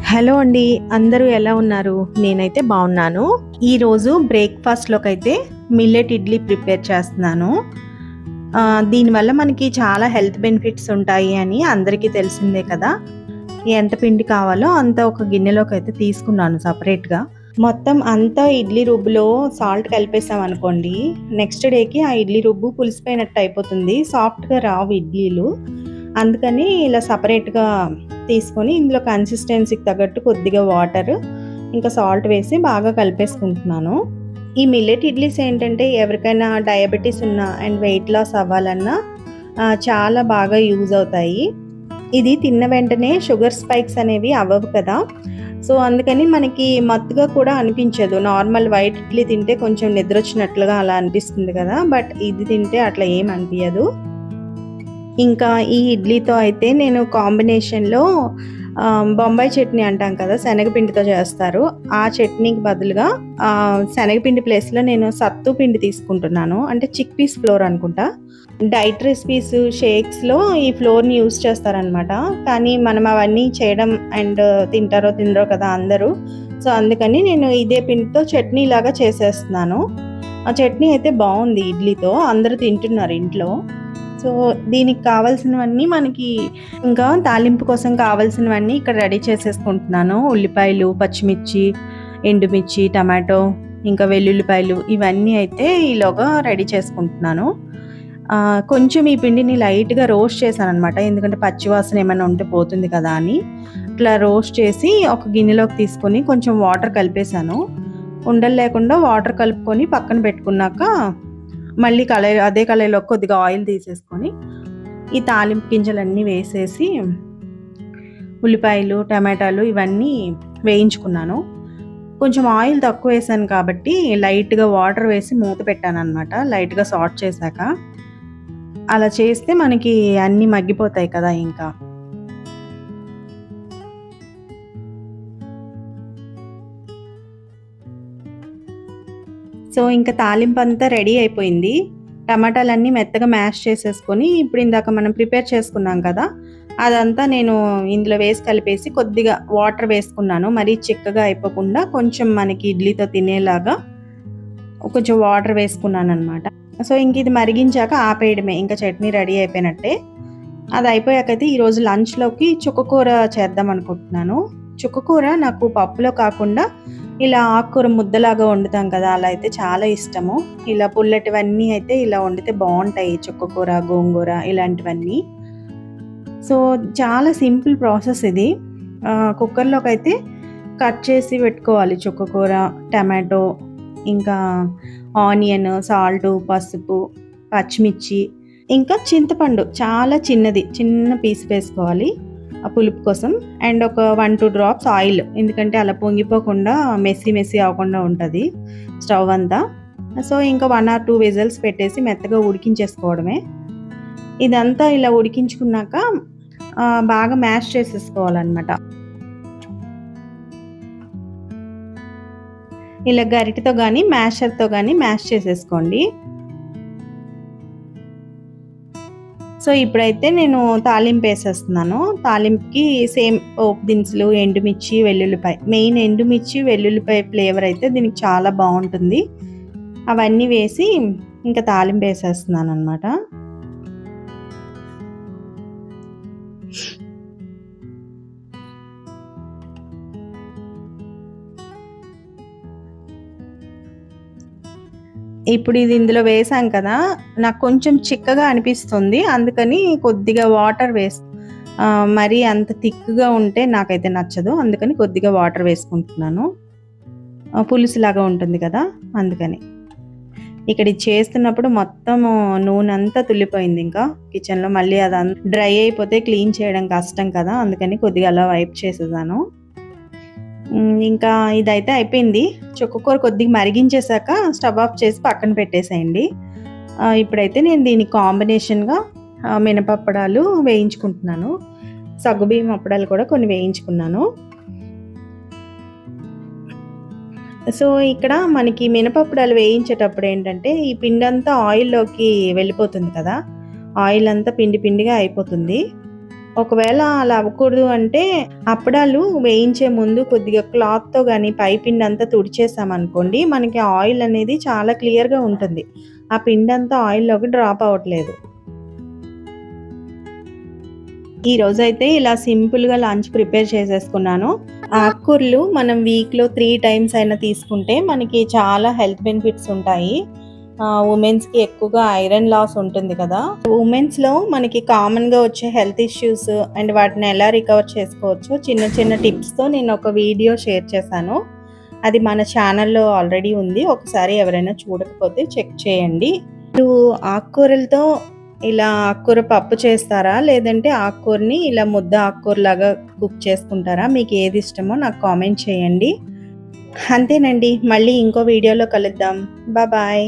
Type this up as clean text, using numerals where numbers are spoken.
Hello అండి. అందరూ ఎలా ఉన్నారు? నేనైతే బాగున్నాను. ఈరోజు బ్రేక్‌ఫాస్ట్‌లోకైతే మిల్లెట్ ఇడ్లీ ప్రిపేర్ చేస్తున్నాను. దీనివల్ల మనకి చాలా హెల్త్ బెనిఫిట్స్ ఉంటాయి అని అందరికీ తెలిసిందే కదా! ఎంత పిండి కావాలో అంత ఒక గిన్నెలోకైతే తీసుకున్నాను సెపరేట్‌గా. మొత్తం అంతా ఇడ్లీ రుబ్బులో సాల్ట్ కలిపేసామనుకోండి, నెక్స్ట్ డేకి ఆ ఇడ్లీ రుబ్బు పులిసిపోయినట్టు అయిపోతుంది. సాఫ్ట్‌గా రావు ఇడ్లీలు. అందుకని ఇలా సెపరేట్‌గా తీసుకొని ఇందులో కన్సిస్టెన్సీకి తగ్గట్టు కొద్దిగా వాటర్, ఇంకా సాల్ట్ వేసి బాగా కలిపేసుకుంటున్నాను. ఈ మిల్లెట్ ఇడ్లీస్ ఏంటంటే ఎవరికైనా డయాబెటిస్ ఉన్నా అండ్ వెయిట్ లాస్ అవ్వాలన్నా చాలా బాగా యూజ్ అవుతాయి. ఇది తిన్న వెంటనే షుగర్ స్పైక్స్ అనేవి అవ్వవు కదా! సో, అందుకని మనకి మత్తుగా కూడా అనిపించదు. నార్మల్ వైట్ ఇడ్లీ తింటే కొంచెం నిద్రొచ్చినట్లుగా అలా అనిపిస్తుంది కదా! బట్ ఇది తింటే అట్లా ఏమి అనిపియదు. ఇంకా ఈ ఇడ్లీతో అయితే నేను కాంబినేషన్‌లో బొంబాయి చట్నీ అంటాం కదా! శనగపిండితో చేస్తారు. ఆ చట్నీకి బదులుగా శనగపిండి ప్లేస్‌లో నేను సత్తు పిండి తీసుకుంటున్నాను. అంటే చిక్ పీస్ ఫ్లోర్ అనుకుంటా. డైట్ రెసిపీస్, షేక్స్‌లో ఈ ఫ్లోర్‌ని యూజ్ చేస్తారనమాట. కానీ మనం అవన్నీ చేయడం అండ్ తింటారో తినరో కదా అందరూ. సో, అందుకని నేను ఇదే పిండితో చట్నీలాగా చేసేస్తున్నాను. ఆ చట్నీ అయితే బావుంది ఇడ్లీతో. అందరూ తింటున్నారు ఇంట్లో. సో, దీనికి కావాల్సినవన్నీ మనకి ఇంకా తాలింపు కోసం కావాల్సినవన్నీ ఇక్కడ రెడీ చేసేసుకుంటున్నాను. ఉల్లిపాయలు, పచ్చిమిర్చి, ఎండుమిర్చి, టమాటో, ఇంకా వెల్లుల్లిపాయలు ఇవన్నీ అయితే ఈలోగా రెడీ చేసుకుంటున్నాను. కొంచెం ఈ పిండిని లైట్‌గా రోస్ట్ చేశాననమాట. ఎందుకంటే పచ్చివాసన ఏమైనా ఉంటే పోతుంది కదా అని. ఇట్లా రోస్ట్ చేసి ఒక గిన్నెలోకి తీసుకొని కొంచెం వాటర్ కలిపేశాను. ఉండలు లేకుండా వాటర్ కలుపుకొని పక్కన పెట్టుకున్నాక మళ్ళీ అదే కళాయిలో కొద్దిగా ఆయిల్ తీసేసుకొని ఈ తాలింపు గింజలన్నీ వేసేసి ఉల్లిపాయలు, టమాటాలు ఇవన్నీ వేయించుకున్నాను. కొంచెం ఆయిల్ తక్కువ వేసాను కాబట్టి లైట్‌గా వాటర్ వేసి మూత పెట్టాననమాట. లైట్‌గా సార్ట్ చేశాక. అలా చేస్తే మనకి అన్నీ మగ్గిపోతాయి కదా ఇంకా. సో, ఇంక తాలింపంతా రెడీ అయిపోయింది. టమాటాలన్నీ మెత్తగా మ్యాష్ చేసేసుకొని, ఇప్పుడు ఇందాక మనం ప్రిపేర్ చేసుకున్నాం కదా! అదంతా నేను ఇందులో వేసి కలిపేసి కొద్దిగా వాటర్ వేసుకున్నాను. మరీ చిక్కగా అయిపోకుండా కొంచెం మనకి ఇడ్లీతో తినేలాగా కొంచెం వాటర్ వేసుకున్నాననమాట. సో, ఇంక ఇది మరిగించాక ఆపేయడమే. ఇంక చట్నీ రెడీ అయిపోయినట్టే. అది అయిపోయాకైతే ఈరోజు లంచ్‌లోకి చుక్కకూర చేద్దాం అనుకుంటున్నాను. చుక్కకూర నాకు పప్పులో కాకుండా ఇలా ఆకుకూర ముద్దలాగా వండుతాం కదా! అలా అయితే చాలా ఇష్టము. ఇలా పుల్లటివన్నీ అయితే ఇలా వండితే బావుంటాయి. చుక్కకూర, గోంగూర ఇలాంటివన్నీ. సో, చాలా సింపుల్ ప్రాసెస్ ఇది. కుక్కర్‌లోకైతే కట్ చేసి పెట్టుకోవాలి చుక్కకూర, టమాటో, ఇంకా ఆనియన్, సాల్టు, పసుపు, పచ్చిమిర్చి, ఇంకా చింతపండు చాలా చిన్నది. చిన్న పీస్ వేసుకోవాలి ఆ పులుపు కోసం. అండ్ ఒక 1, 2 డ్రాప్స్ ఆయిల్. ఎందుకంటే అలా పొంగిపోకుండా మెస్సీ అవ్వకుండా ఉంటది స్టవ్ అంతా. సో, ఇంకా 1 ఆర్ 2 విజిల్స్ పెట్టేసి మెత్తగా ఉడికించేసుకోవడమే. ఇదంతా ఇలా ఉడికించుకున్నాక బాగా మ్యాష్ చేసేసుకోవాలనమాట. ఇలా గరిటెతో గానీ, మ్యాషర్‌తో గానీ మ్యాష్ చేసేసుకోండి. సో, ఇప్పుడైతే నేను తాలింపేసేస్తున్నాను. తాలింపుకి సేమ్ పోపు దినుసులు, ఎండుమిర్చి, వెల్లుల్లిపాయ. మెయిన్ ఎండుమిర్చి, వెల్లుల్లిపాయ ఫ్లేవర్ అయితే దీనికి చాలా బావుంటుంది. అవన్నీ వేసి ఇంకా తాలింపేసేస్తున్నాననమాట. ఇప్పుడు ఇది ఇందులో వేసాం కదా! నాకు కొంచెం చిక్కగా అనిపిస్తుంది. అందుకని కొద్దిగా వాటర్ మరీ అంత థిక్‌గా ఉంటే నాకైతే నచ్చదు. అందుకని కొద్దిగా వాటర్ వేసుకుంటున్నాను. పులుసులాగా ఉంటుంది కదా! అందుకని. ఇక్కడ ఇది చేస్తున్నప్పుడు మొత్తము నూనంతా తుల్లిపోయిందింకా కిచెన్‌లో. మళ్ళీ డ్రై అయిపోతే క్లీన్ చేయడం కష్టం కదా! అందుకని కొద్దిగా అలా వైప్ చేసేసాను. ఇంకా ఇదైతే అయిపోయింది. చుక్కకూర కొద్దిగా మరిగించేసాక స్టవ్ ఆఫ్ చేసి పక్కన పెట్టేసేయండి. ఇప్పుడైతే నేను దీనికి కాంబినేషన్‌గా మినపప్పడాలు వేయించుకుంటున్నాను. సగ్గుబియ్యం అప్పడాలు కూడా కొన్ని వేయించుకున్నాను. సో, ఇక్కడ మనకి మినపప్పడాలు వేయించేటప్పుడు ఏంటంటే, ఈ పిండంతా ఆయిల్‌లోకి వెళ్ళిపోతుంది కదా! ఆయిల్ అంతా పిండిగా అయిపోతుంది. ఒకవేళ అలా అవ్వకూడదు అంటే అప్పడాలు వేయించే ముందు కొద్దిగా క్లాత్‌తో గాని పై పిండంతా తుడిచేసామనుకోండి, మనకి ఆయిల్ అనేది చాలా క్లియర్‌గా ఉంటుంది. ఆ పిండంతా ఆయిల్‌లోకి డ్రాప్ అవ్వట్లేదు. ఈరోజైతే ఇలా సింపుల్‌గా లంచ్ ప్రిపేర్ చేసేసుకున్నాను. ఆకుకూరలు మనం వీక్‌లో 3 టైమ్స్ అయినా తీసుకుంటే మనకి చాలా హెల్త్ బెనిఫిట్స్ ఉంటాయి. ఉమెన్స్‌కి ఎక్కువగా ఐరన్ లాస్ ఉంటుంది కదా! ఉమెన్స్‌లో మనకి కామన్‌గా వచ్చే హెల్త్ ఇష్యూస్ అండ్ వాటిని ఎలా రికవర్ చేసుకోవచ్చో చిన్న చిన్న టిప్స్‌తో నేను ఒక వీడియో షేర్ చేశాను. అది మన ఛానల్‌లో ఆల్రెడీ ఉంది. ఒకసారి ఎవరైనా చూడకపోతే చెక్ చేయండి. మీరు ఆకుకూరలతో ఇలా ఆకుకూర పప్పు చేస్తారా? లేదంటే ఆకుకూరని ఇలా ముద్ద ఆకుకూరలాగా కుక్ చేసుకుంటారా? మీకు ఏది ఇష్టమో నాకు కామెంట్ చేయండి. అంతేనండి. మళ్ళీ ఇంకో వీడియోలో కలుద్దాం. బాయ్.